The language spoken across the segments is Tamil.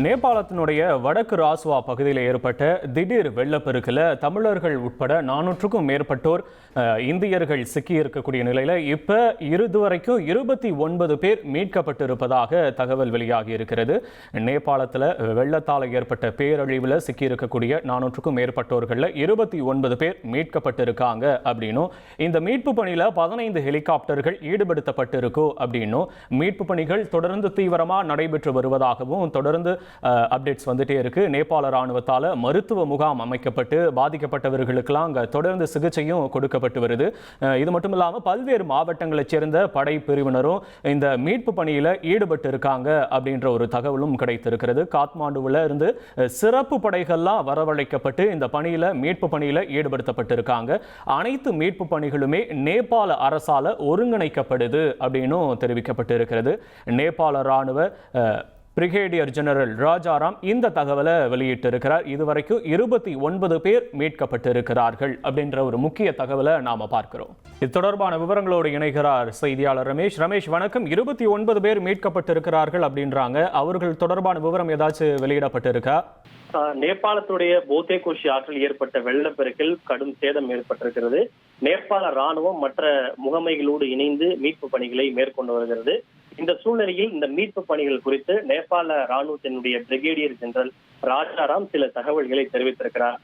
நேபாளத்தினுடைய வடக்கு ராஸ்வா பகுதியில் ஏற்பட்ட திடீர் வெள்ளப்பெருக்கில் தமிழர்கள் உட்பட 400க்கும் மேற்பட்டோர் இந்தியர்கள் சிக்கியிருக்கக்கூடிய நிலையில் இப்போ இதுவரைக்கும் 29 பேர் மீட்கப்பட்டிருப்பதாக தகவல் வெளியாகி இருக்கிறது. நேபாளத்தில் வெள்ளத்தால் ஏற்பட்ட பேரழிவில் சிக்கியிருக்கக்கூடிய 400க்கும் மேற்பட்டோர்களில் 29 பேர் மீட்கப்பட்டிருக்காங்க அப்படின்னும், இந்த மீட்பு பணியில் 15 ஹெலிகாப்டர்கள் ஈடுபடுத்தப்பட்டிருக்கும் அப்படின்னும், மீட்பு பணிகள் தொடர்ந்து தீவிரமாக நடைபெற்று வருவதாகவும் தொடர்ந்து அப்டேட்ஸ் வந்துட்டே இருக்கு. நேபாள ராணுவத்தால் மருத்துவ முகாம் அமைக்கப்பட்டு பாதிக்கப்பட்டவர்களுக்கெல்லாம் அங்கே தொடர்ந்து சிகிச்சையும் கொடுக்கப்பட்டு வருது. இது மட்டும் இல்லாமல் பல்வேறு மாவட்டங்களைச் சேர்ந்த படை பிரிவினரும் இந்த மீட்பு பணியில் ஈடுபட்டு இருக்காங்க அப்படின்ற ஒரு தகவலும் கிடைத்திருக்கிறது. காத்மாண்டுவில் இருந்து சிறப்பு படைகள்லாம் வரவழைக்கப்பட்டு இந்த பணியில் மீட்பு பணியில் ஈடுபடுத்தப்பட்டிருக்காங்க. அனைத்து மீட்பு பணிகளுமே நேபாள அரசால் ஒருங்கிணைக்கப்படுது அப்படின்னும் தெரிவிக்கப்பட்டிருக்கிறது. நேபாள ராணுவ பிரிகேடியர் ஜெனரல் ராஜாராம் இந்த தகவலை வெளியிட்டிருக்கிறார். இதுவரைக்கும் 29 பேர் மீட்கப்பட்டிருக்கிறார்கள் அப்படின்ற ஒரு முக்கிய தகவலை நாம பார்க்கிறோம். இது தொடர்பான விவரங்களோடு இணைகிறார் செய்தியாளர் ரமேஷ். ரமேஷ் வணக்கம். 29 பேர் மீட்கப்பட்டிருக்கிறார்கள் அப்படின்றாங்க. அவர்கள் தொடர்பான விவரம் ஏதாச்சும் வெளியிடப்பட்டிருக்கா? நேபாளத்துடைய போத்தே கோஷி ஆற்றில் ஏற்பட்ட வெள்ளப்பெருக்கில் கடும் சேதம் ஏற்பட்டிருக்கிறது. நேபாள ராணுவம் மற்ற முகமைகளோடு இணைந்து மீட்பு பணிகளை மேற்கொண்டு வருகிறது. இந்த சூழ்நிலையில் இந்த மீட்பு பணிகள் குறித்து நேபாள ராணுவத்தினுடைய பிரிகேடியர் ஜெனரல் ராஜாராம் சில தகவல்களை தெரிவித்திருக்கிறார்.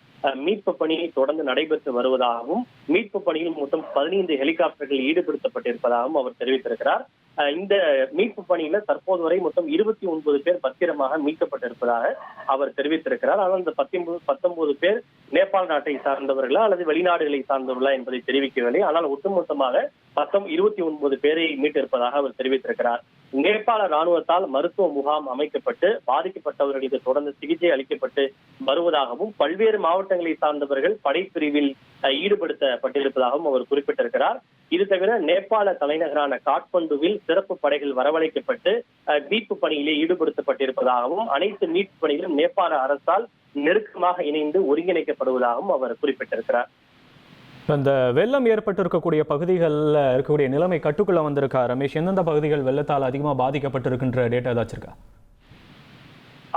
மீட்பு பணி தொடர்ந்து நடைபெற்று வருவதாகவும் மீட்பு பணியில் மொத்தம் 15 ஹெலிகாப்டர்கள் ஈடுபடுத்தப்பட்டிருப்பதாகவும் அவர் தெரிவித்திருக்கிறார். இந்த மீட்பு பணியில தற்போது வரை மொத்தம் 29 பேர் பத்திரமாக மீட்கப்பட்டிருப்பதாக அவர் தெரிவித்திருக்கிறார். ஆனால் இந்த 19 பேர் நேபாள நாட்டை சார்ந்தவர்களா அல்லது வெளிநாடுகளை சார்ந்தவர்களா என்பதை தெரிவிக்கவில்லை. ஆனால் ஒட்டுமொத்தமாக 29 பேரை மீட்டிருப்பதாக அவர் தெரிவித்திருக்கிறார். நேபாள ராணுவத்தால் மருத்துவ முகாம் அமைக்கப்பட்டு பாதிக்கப்பட்டவர்களுக்கு தொடர்ந்து சிகிச்சை அளிக்கப்பட்டு வருவதாகவும் பல்வேறு மாவட்டங்களை சார்ந்தவர்கள் படைப்பிரிவில் ஈடுபடுத்தப்பட்டிருப்பதாகவும் அவர் குறிப்பிட்டிருக்கிறார். இது தவிர நேபாள தலைநகரான காட்மண்டுவில் சிறப்பு படைகள் வரவழைக்கப்பட்டு மீட்பு பணியிலே ஈடுபடுத்தப்பட்டிருப்பதாகவும் அனைத்து மீட்பு பணிகளும் நேபாள அரசால் நெருக்கமாக இணைந்து ஒருங்கிணைக்கப்படுவதாகவும் அவர் குறிப்பிட்டிருக்கிறார். இந்த வெள்ளம் ஏற்பட்டிருக்கக்கூடிய பகுதிகளில் இருக்கக்கூடிய நிலைமை கட்டுக்குள்ள வந்திருக்கா ரமேஷ்? எந்தெந்த பகுதிகள் வெள்ளத்தால் அதிகமாக பாதிக்கப்பட்டிருக்கின்ற டேட்டா ஏதாச்சும் இருக்கா?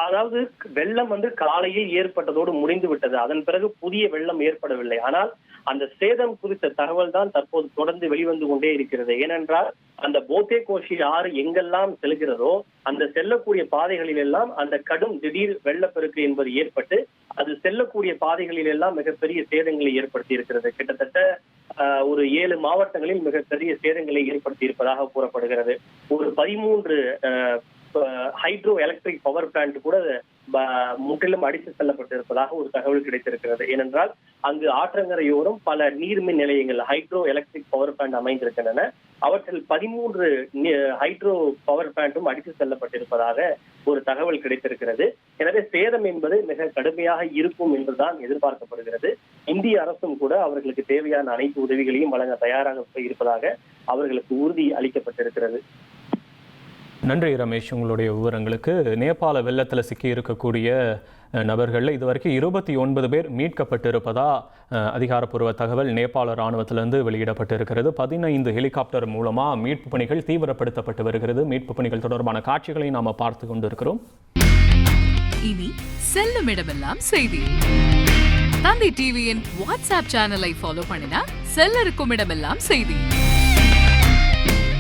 அதாவது வெள்ளம் காலையில் ஏற்பட்டதோடு முடிந்து விட்டது. அதன் பிறகு புதிய வெள்ளம் ஏற்படவில்லை. ஆனால் அந்த சேதம் குறித்த தகவல் தான் தற்போது தொடர்ந்து வெளிவந்து கொண்டே இருக்கிறது. ஏனென்றால் அந்த போத்தே கோஷி ஆறு எங்கெல்லாம் செல்கிறதோ அந்த செல்லக்கூடிய பாதைகளில் எல்லாம் அந்த கடும் திடீர் வெள்ளப்பெருக்கு என்பது ஏற்பட்டு அது செல்லக்கூடிய பாதைகளில் எல்லாம் மிகப்பெரிய சேதங்களை ஏற்படுத்தி இருக்கிறது. கிட்டத்தட்ட ஒரு 7 மாவட்டங்களில் மிகப்பெரிய சேதங்களை ஏற்படுத்தி இருப்பதாக கூறப்படுகிறது. ஒரு 13 ஹைட்ரோ எலக்ட்ரிக் பவர் பிளான்ட் கூட முற்றிலும் அடித்து செல்லப்பட்டிருப்பதாக ஒரு தகவல் கிடைத்திருக்கிறது. ஏனென்றால் அங்கு ஆற்றங்கரையோரம் பல நீர்மின் நிலையங்கள் ஹைட்ரோ எலக்ட்ரிக் பவர் பிளான்ட் அமைந்திருக்கின்றன. அவற்றில் 13 ஹைட்ரோ பவர் பிளான்ட்டும் அடித்து செல்லப்பட்டிருப்பதாக ஒரு தகவல் கிடைத்திருக்கிறது. எனவே சேதம் என்பது மிக கடுமையாக இருக்கும் என்றுதான் எதிர்பார்க்கப்படுகிறது. இந்திய அரசும் கூட அவர்களுக்கு தேவையான அனைத்து உதவிகளையும் வழங்க தயாராக இருப்பதாக அவர்களுக்கு உறுதி அளிக்கப்பட்டிருக்கிறது. நன்றி ரமேஷ், உங்களுடைய விவரங்களுக்கு. நேபாள வெள்ளத்தில் சிக்கி இருக்கக்கூடிய நபர்களில் இதுவரைக்கும் 29 பேர் மீட்கப்பட்டிருப்பதா அதிகாரப்பூர்வ தகவல் நேபாள ராணுவத்திலிருந்து வெளியிடப்பட்டிருக்கிறது. 15 ஹெலிகாப்டர் மூலமாக மீட்பு பணிகள் தீவிரப்படுத்தப்பட்டு வருகிறது. மீட்பு பணிகள் தொடர்பான காட்சிகளை நாம் பார்த்து கொண்டிருக்கிறோம். இனி செல்லும் இடமெல்லாம் செய்தி. தந்தி டிவியின் வாட்ஸ்அப் சேனலை ஃபாலோ பண்ணினா செல்ல இருக்கும் இடமெல்லாம் செய்தி.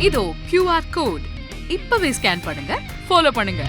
இதோ QR கோட் இப்பவே ஸ்கேன் பண்ணுங்க, ஃபாலோ பண்ணுங்க.